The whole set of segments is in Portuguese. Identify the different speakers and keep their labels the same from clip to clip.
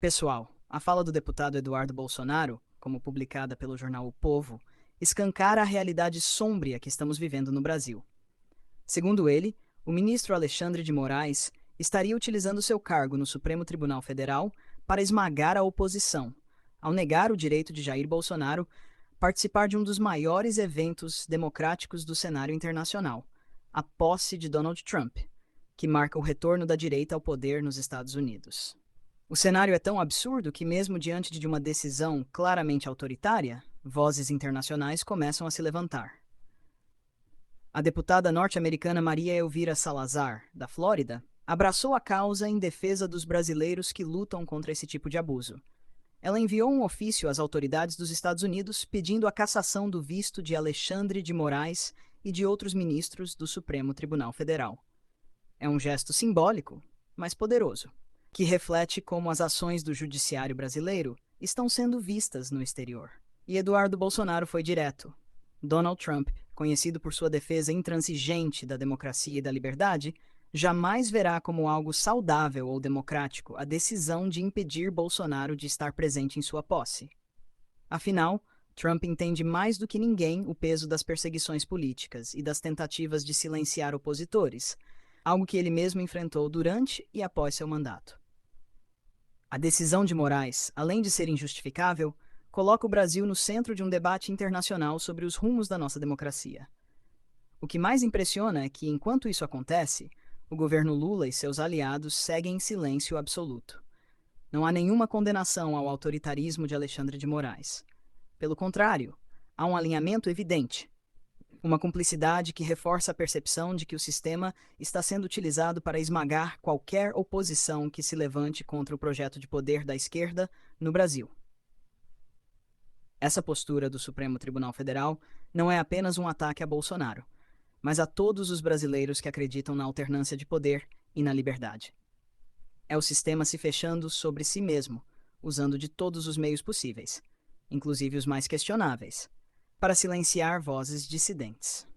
Speaker 1: Pessoal, a fala do deputado Eduardo Bolsonaro, como publicada pelo jornal O Povo, escancara a realidade sômbria que estamos vivendo no Brasil. Segundo ele, o ministro Alexandre de Moraes estaria utilizando seu cargo no Supremo Tribunal Federal para esmagar a oposição, ao negar o direito de Jair Bolsonaro participar de um dos maiores eventos democráticos do cenário internacional, a posse de Donald Trump, que marca o retorno da direita ao poder nos Estados Unidos. O cenário é tão absurdo que, mesmo diante de uma decisão claramente autoritária, vozes internacionais começam a se levantar. A deputada norte-americana Maria Elvira Salazar, da Flórida, abraçou a causa em defesa dos brasileiros que lutam contra esse tipo de abuso. Ela enviou um ofício às autoridades dos Estados Unidos pedindo a cassação do visto de Alexandre de Moraes e de outros ministros do Supremo Tribunal Federal. É um gesto simbólico, mas poderoso, que reflete como as ações do judiciário brasileiro estão sendo vistas no exterior. E Eduardo Bolsonaro foi direto. Donald Trump, conhecido por sua defesa intransigente da democracia e da liberdade, jamais verá como algo saudável ou democrático a decisão de impedir Bolsonaro de estar presente em sua posse. Afinal, Trump entende mais do que ninguém o peso das perseguições políticas e das tentativas de silenciar opositores, algo que ele mesmo enfrentou durante e após seu mandato. A decisão de Moraes, além de ser injustificável, coloca o Brasil no centro de um debate internacional sobre os rumos da nossa democracia. O que mais impressiona é que, enquanto isso acontece, o governo Lula e seus aliados seguem em silêncio absoluto. Não há nenhuma condenação ao autoritarismo de Alexandre de Moraes. Pelo contrário, há um alinhamento evidente, uma cumplicidade que reforça a percepção de que o sistema está sendo utilizado para esmagar qualquer oposição que se levante contra o projeto de poder da esquerda no Brasil. Essa postura do Supremo Tribunal Federal não é apenas um ataque a Bolsonaro, mas a todos os brasileiros que acreditam na alternância de poder e na liberdade. É o sistema se fechando sobre si mesmo, usando de todos os meios possíveis, inclusive os mais questionáveis, para silenciar vozes dissidentes.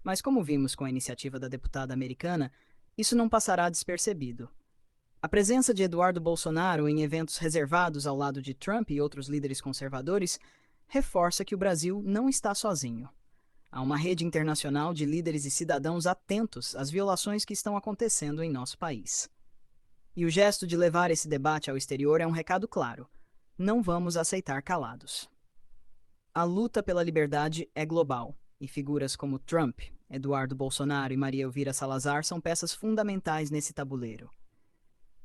Speaker 1: Mas, como vimos com a iniciativa da deputada americana, isso não passará despercebido. A presença de Eduardo Bolsonaro em eventos reservados ao lado de Trump e outros líderes conservadores reforça que o Brasil não está sozinho. Há uma rede internacional de líderes e cidadãos atentos às violações que estão acontecendo em nosso país. E o gesto de levar esse debate ao exterior é um recado claro: não vamos aceitar calados. A luta pela liberdade é global, e figuras como Trump, Eduardo Bolsonaro e Maria Elvira Salazar são peças fundamentais nesse tabuleiro.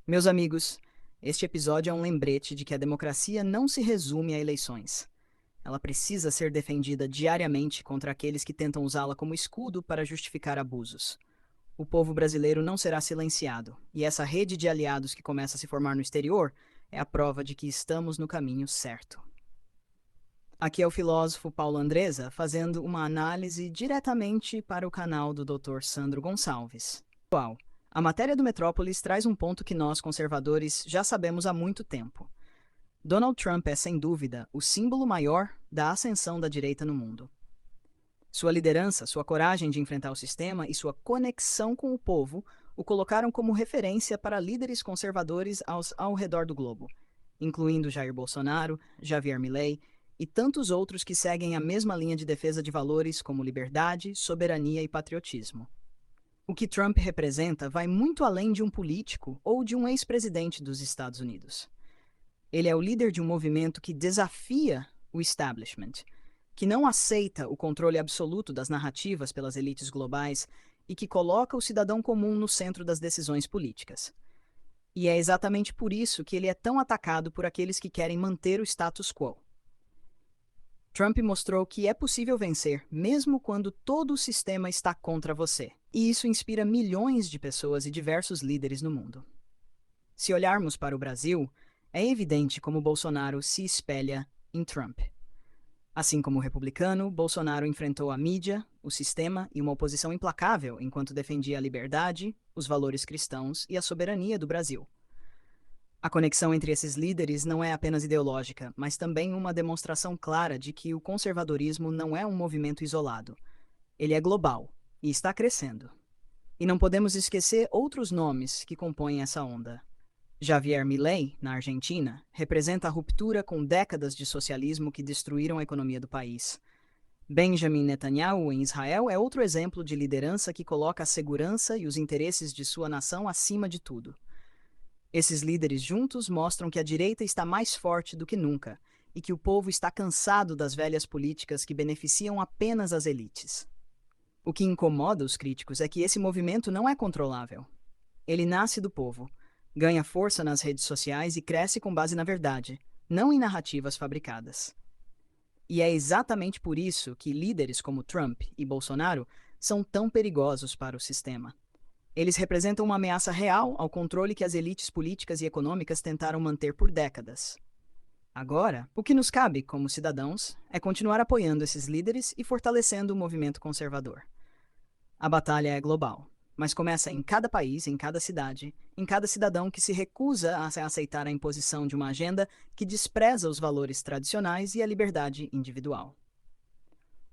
Speaker 1: Meus amigos, este episódio é um lembrete de que a democracia não se resume a eleições. Ela precisa ser defendida diariamente contra aqueles que tentam usá-la como escudo para justificar abusos. O povo brasileiro não será silenciado, e essa rede de aliados que começa a se formar no exterior é a prova de que estamos no caminho certo. Aqui é o filósofo Paulo Andreza fazendo uma análise diretamente para o canal do Dr. Sandro Gonçalves. A matéria do Metrópolis traz um ponto que nós, conservadores, já sabemos há muito tempo. Donald Trump é, sem dúvida, o símbolo maior da ascensão da direita no mundo. Sua liderança, sua coragem de enfrentar o sistema e sua conexão com o povo o colocaram como referência para líderes conservadores ao redor do globo, incluindo Jair Bolsonaro, Javier Milei e tantos outros que seguem a mesma linha de defesa de valores como liberdade, soberania e patriotismo. O que Trump representa vai muito além de um político ou de um ex-presidente dos Estados Unidos. Ele é o líder de um movimento que desafia o establishment, que não aceita o controle absoluto das narrativas pelas elites globais e que coloca o cidadão comum no centro das decisões políticas. E é exatamente por isso que ele é tão atacado por aqueles que querem manter o status quo. Trump mostrou que é possível vencer, mesmo quando todo o sistema está contra você. E isso inspira milhões de pessoas e diversos líderes no mundo. Se olharmos para o Brasil, é evidente como Bolsonaro se espelha em Trump. Assim como o republicano, Bolsonaro enfrentou a mídia, o sistema e uma oposição implacável enquanto defendia a liberdade, os valores cristãos e a soberania do Brasil. A conexão entre esses líderes não é apenas ideológica, mas também uma demonstração clara de que o conservadorismo não é um movimento isolado. Ele é global e está crescendo. E não podemos esquecer outros nomes que compõem essa onda. Javier Milei, na Argentina, representa a ruptura com décadas de socialismo que destruíram a economia do país. Benjamin Netanyahu, em Israel, é outro exemplo de liderança que coloca a segurança e os interesses de sua nação acima de tudo. Esses líderes juntos mostram que a direita está mais forte do que nunca e que o povo está cansado das velhas políticas que beneficiam apenas as elites. O que incomoda os críticos é que esse movimento não é controlável. Ele nasce do povo, ganha força nas redes sociais e cresce com base na verdade, não em narrativas fabricadas. E é exatamente por isso que líderes como Trump e Bolsonaro são tão perigosos para o sistema. Eles representam uma ameaça real ao controle que as elites políticas e econômicas tentaram manter por décadas. Agora, o que nos cabe, como cidadãos, é continuar apoiando esses líderes e fortalecendo o movimento conservador. A batalha é global, mas começa em cada país, em cada cidade, em cada cidadão que se recusa a aceitar a imposição de uma agenda que despreza os valores tradicionais e a liberdade individual.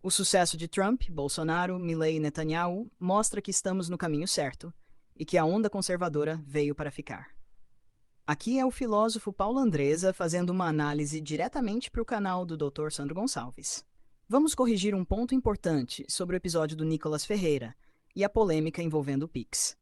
Speaker 1: O sucesso de Trump, Bolsonaro, Milei e Netanyahu mostra que estamos no caminho certo e que a onda conservadora veio para ficar. Aqui é o filósofo Paulo Andreza fazendo uma análise diretamente para o canal do Dr. Sandro Gonçalves. Vamos corrigir um ponto importante sobre o episódio do Nicolas Ferreira e a polêmica envolvendo o Pix.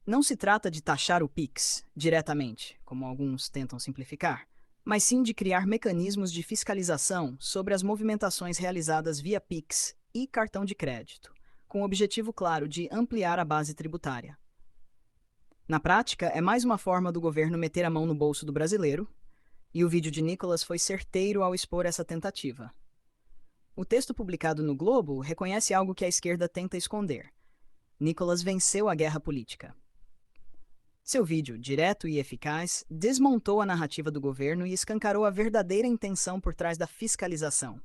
Speaker 1: Não se trata de taxar o Pix diretamente, como alguns tentam simplificar, mas sim de criar mecanismos de fiscalização sobre as movimentações realizadas via Pix e cartão de crédito, com o objetivo claro de ampliar a base tributária. Na prática, é mais uma forma do governo meter a mão no bolso do brasileiro, e o vídeo de Nicolas foi certeiro ao expor essa tentativa. O texto publicado no Globo reconhece algo que a esquerda tenta esconder. Nicolas venceu a guerra política. Seu vídeo, direto e eficaz, desmontou a narrativa do governo e escancarou a verdadeira intenção por trás da fiscalização.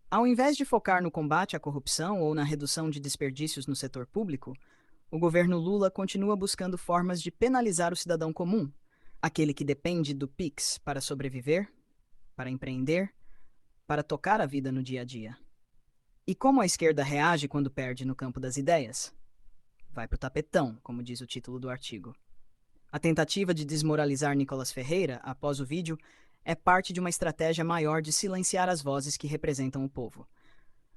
Speaker 1: Ao invés de focar no combate à corrupção ou na redução de desperdícios no setor público, o governo Lula continua buscando formas de penalizar o cidadão comum, aquele que depende do Pix para sobreviver, para empreender, para tocar a vida no dia a dia. E como a esquerda reage quando perde no campo das ideias? Vai pro tapetão, como diz o título do artigo. A tentativa de desmoralizar Nicolas Ferreira, após o vídeo, é parte de uma estratégia maior de silenciar as vozes que representam o povo.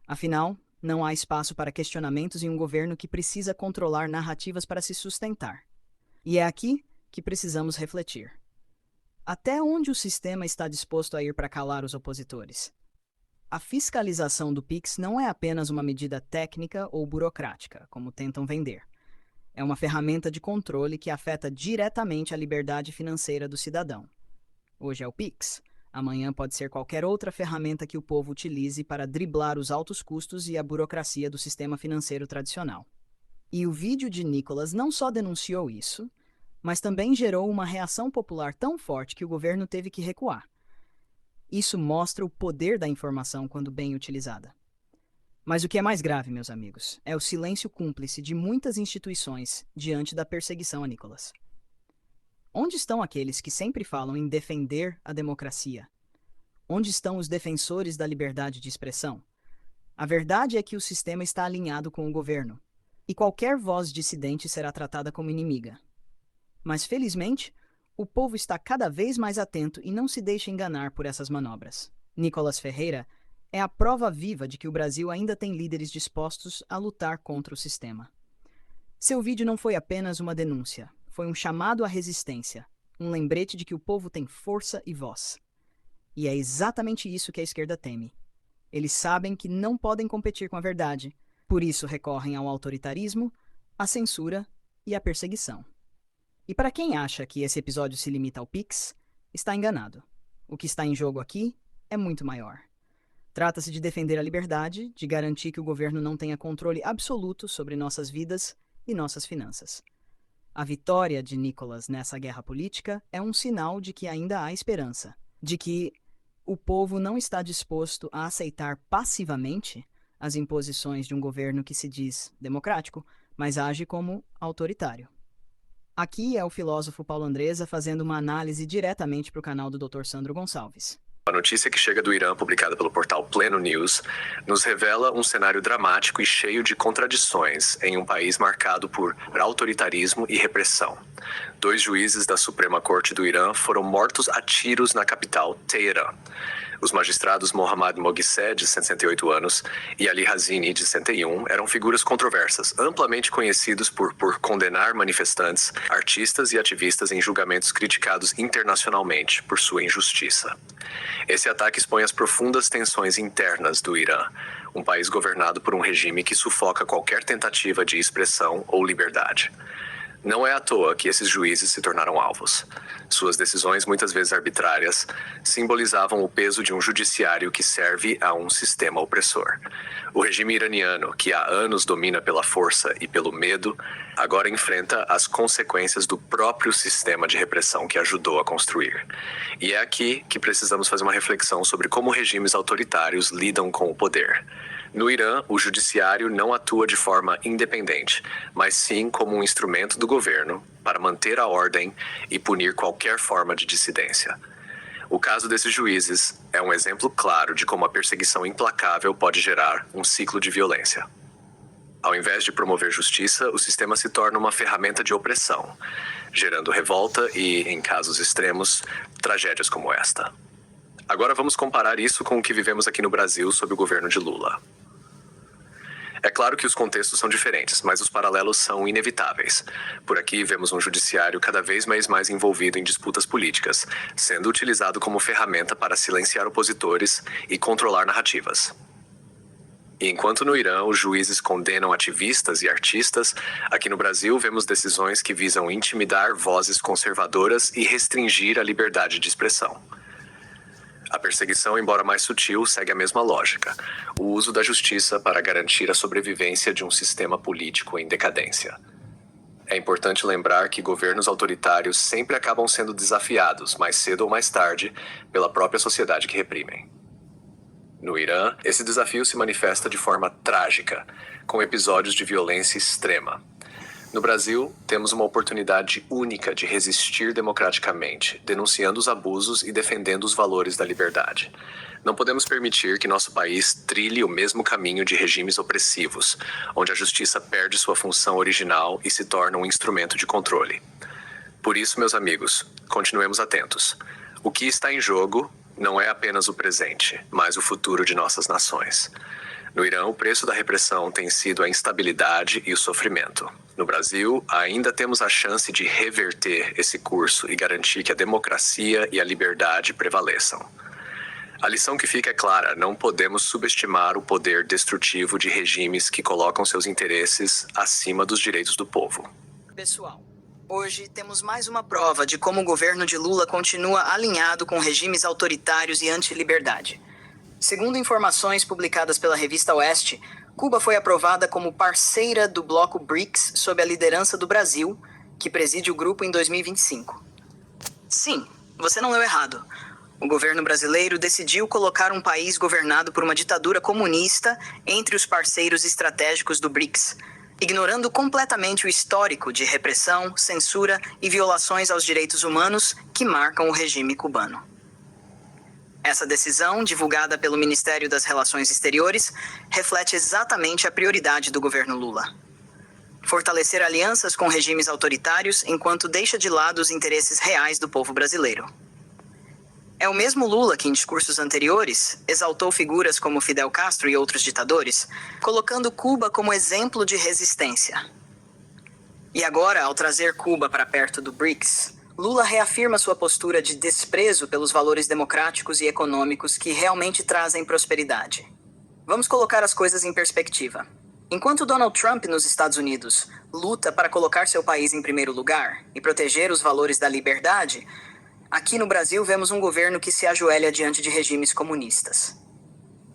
Speaker 1: Afinal, não há espaço para questionamentos em um governo que precisa controlar narrativas para se sustentar. E é aqui que precisamos refletir. Até onde o sistema está disposto a ir para calar os opositores? A fiscalização do Pix não é apenas uma medida técnica ou burocrática, como tentam vender. É uma ferramenta de controle que afeta diretamente a liberdade financeira do cidadão. Hoje é o Pix, amanhã pode ser qualquer outra ferramenta que o povo utilize para driblar os altos custos e a burocracia do sistema financeiro tradicional. E o vídeo de Nicolas não só denunciou isso, mas também gerou uma reação popular tão forte que o governo teve que recuar. Isso mostra o poder da informação quando bem utilizada. Mas o que é mais grave, meus amigos, é o silêncio cúmplice de muitas instituições diante da perseguição a Nicolas. Onde estão aqueles que sempre falam em defender a democracia? Onde estão os defensores da liberdade de expressão? A verdade é que o sistema está alinhado com o governo, e qualquer voz dissidente será tratada como inimiga. Mas, felizmente, o povo está cada vez mais atento e não se deixa enganar por essas manobras. Nicolas Ferreira é a prova viva de que o Brasil ainda tem líderes dispostos a lutar contra o sistema. Seu vídeo não foi apenas uma denúncia, foi um chamado à resistência, um lembrete de que o povo tem força e voz. E é exatamente isso que a esquerda teme. Eles sabem que não podem competir com a verdade, por isso recorrem ao autoritarismo, à censura e à perseguição. E para quem acha que esse episódio se limita ao Pix, está enganado. O que está em jogo aqui é muito maior. Trata-se de defender a liberdade, de garantir que o governo não tenha controle absoluto sobre nossas vidas e nossas finanças. A vitória de Nicolas nessa guerra política é um sinal de que ainda há esperança, de que o povo não está disposto a aceitar passivamente as imposições de um governo que se diz democrático, mas age como autoritário. Aqui é o filósofo Paulo Andreza fazendo uma análise diretamente para o canal do Dr. Sandro Gonçalves.
Speaker 2: A notícia que chega do Irã, publicada pelo portal Pleno News, nos revela um cenário dramático e cheio de contradições em um país marcado por autoritarismo e repressão. 2 juízes da Suprema Corte do Irã foram mortos a tiros na capital, Teherã. Os magistrados Mohammad Moghseh, de 68 anos, e Ali Hazini, de 61, eram figuras controversas, amplamente conhecidos por condenar manifestantes, artistas e ativistas em julgamentos criticados internacionalmente por sua injustiça. Esse ataque expõe as profundas tensões internas do Irã, um país governado por um regime que sufoca qualquer tentativa de expressão ou liberdade. Não é à toa que esses juízes se tornaram alvos. Suas decisões, muitas vezes arbitrárias, simbolizavam o peso de um judiciário que serve a um sistema opressor. O regime iraniano, que há anos domina pela força e pelo medo, agora enfrenta as consequências do próprio sistema de repressão que ajudou a construir. E é aqui que precisamos fazer uma reflexão sobre como regimes autoritários lidam com o poder. No Irã, o judiciário não atua de forma independente, mas sim como um instrumento do governo para manter a ordem e punir qualquer forma de dissidência. O caso desses juízes é um exemplo claro de como a perseguição implacável pode gerar um ciclo de violência. Ao invés de promover justiça, o sistema se torna uma ferramenta de opressão, gerando revolta e, em casos extremos, tragédias como esta. Agora vamos comparar isso com o que vivemos aqui no Brasil sob o governo de Lula. É claro que os contextos são diferentes, mas os paralelos são inevitáveis. Por aqui vemos um judiciário cada vez mais envolvido em disputas políticas, sendo utilizado como ferramenta para silenciar opositores e controlar narrativas. E enquanto no Irã os juízes condenam ativistas e artistas, aqui no Brasil vemos decisões que visam intimidar vozes conservadoras e restringir a liberdade de expressão. A perseguição, embora mais sutil, segue a mesma lógica: o uso da justiça para garantir a sobrevivência de um sistema político em decadência. É importante lembrar que governos autoritários sempre acabam sendo desafiados, mais cedo ou mais tarde, pela própria sociedade que reprimem. No Irã, esse desafio se manifesta de forma trágica, com episódios de violência extrema. No Brasil, temos uma oportunidade única de resistir democraticamente, denunciando os abusos e defendendo os valores da liberdade. Não podemos permitir que nosso país trilhe o mesmo caminho de regimes opressivos, onde a justiça perde sua função original e se torna um instrumento de controle. Por isso, meus amigos, continuemos atentos. O que está em jogo não é apenas o presente, mas o futuro de nossas nações. No Irã, o preço da repressão tem sido a instabilidade e o sofrimento. No Brasil, ainda temos a chance de reverter esse curso e garantir que a democracia e a liberdade prevaleçam. A lição que fica é clara: não podemos subestimar o poder destrutivo de regimes que colocam seus interesses acima dos direitos do povo.
Speaker 1: Pessoal, hoje temos mais uma prova de como o governo de Lula continua alinhado com regimes autoritários e anti-liberdade. Segundo informações publicadas pela revista Oeste, Cuba foi aprovada como parceira do bloco BRICS sob a liderança do Brasil, que preside o grupo em 2025. Sim, você não leu errado. O governo brasileiro decidiu colocar um país governado por uma ditadura comunista entre os parceiros estratégicos do BRICS, ignorando completamente o histórico de repressão, censura e violações aos direitos humanos que marcam o regime cubano. Essa decisão, divulgada pelo Ministério das Relações Exteriores, reflete exatamente a prioridade do governo Lula: fortalecer alianças com regimes autoritários enquanto deixa de lado os interesses reais do povo brasileiro. É o mesmo Lula que, em discursos anteriores, exaltou figuras como Fidel Castro e outros ditadores, colocando Cuba como exemplo de resistência. E agora, ao trazer Cuba para perto do BRICS, Lula reafirma sua postura de desprezo pelos valores democráticos e econômicos que realmente trazem prosperidade. Vamos colocar as coisas em perspectiva. Enquanto Donald Trump nos Estados Unidos luta para colocar seu país em primeiro lugar e proteger os valores da liberdade, aqui no Brasil vemos um governo que se ajoelha diante de regimes comunistas.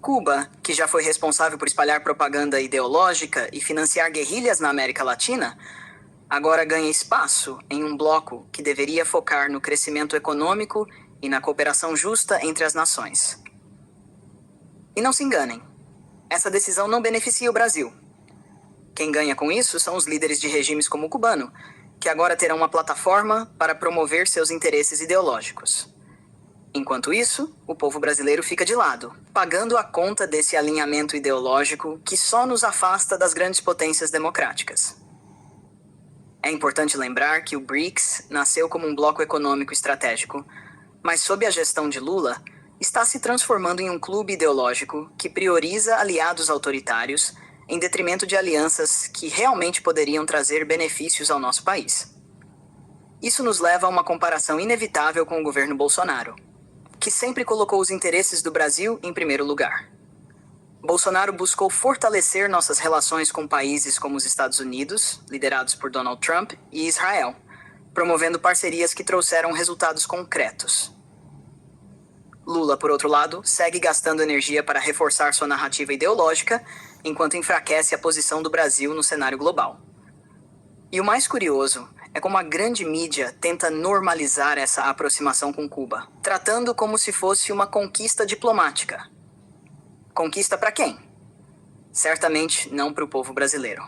Speaker 1: Cuba, que já foi responsável por espalhar propaganda ideológica e financiar guerrilhas na América Latina, agora ganha espaço em um bloco que deveria focar no crescimento econômico e na cooperação justa entre as nações. E não se enganem, essa decisão não beneficia o Brasil. Quem ganha com isso são os líderes de regimes como o cubano, que agora terão uma plataforma para promover seus interesses ideológicos. Enquanto isso, o povo brasileiro fica de lado, pagando a conta desse alinhamento ideológico que só nos afasta das grandes potências democráticas. É importante lembrar que o BRICS nasceu como um bloco econômico estratégico, mas sob a gestão de Lula, está se transformando em um clube ideológico que prioriza aliados autoritários em detrimento de alianças que realmente poderiam trazer benefícios ao nosso país. Isso nos leva a uma comparação inevitável com o governo Bolsonaro, que sempre colocou os interesses do Brasil em primeiro lugar. Bolsonaro buscou fortalecer nossas relações com países como os Estados Unidos, liderados por Donald Trump, e Israel, promovendo parcerias que trouxeram resultados concretos. Lula, por outro lado, segue gastando energia para reforçar sua narrativa ideológica, enquanto enfraquece a posição do Brasil no cenário global. E o mais curioso é como a grande mídia tenta normalizar essa aproximação com Cuba, tratando como se fosse uma conquista diplomática. Conquista para quem? Certamente não para o povo brasileiro.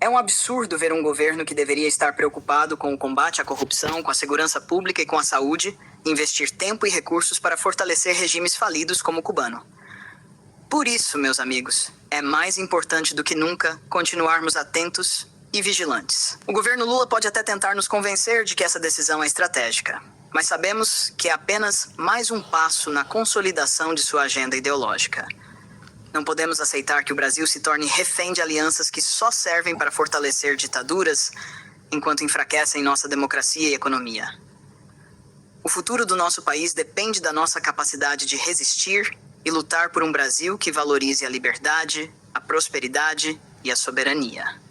Speaker 1: É um absurdo ver um governo que deveria estar preocupado com o combate à corrupção, com a segurança pública e com a saúde, investir tempo e recursos para fortalecer regimes falidos como o cubano. Por isso, meus amigos, é mais importante do que nunca continuarmos atentos e vigilantes. O governo Lula pode até tentar nos convencer de que essa decisão é estratégica, mas sabemos que é apenas mais um passo na consolidação de sua agenda ideológica. Não podemos aceitar que o Brasil se torne refém de alianças que só servem para fortalecer ditaduras, enquanto enfraquecem nossa democracia e economia. O futuro do nosso país depende da nossa capacidade de resistir e lutar por um Brasil que valorize a liberdade, a prosperidade e a soberania.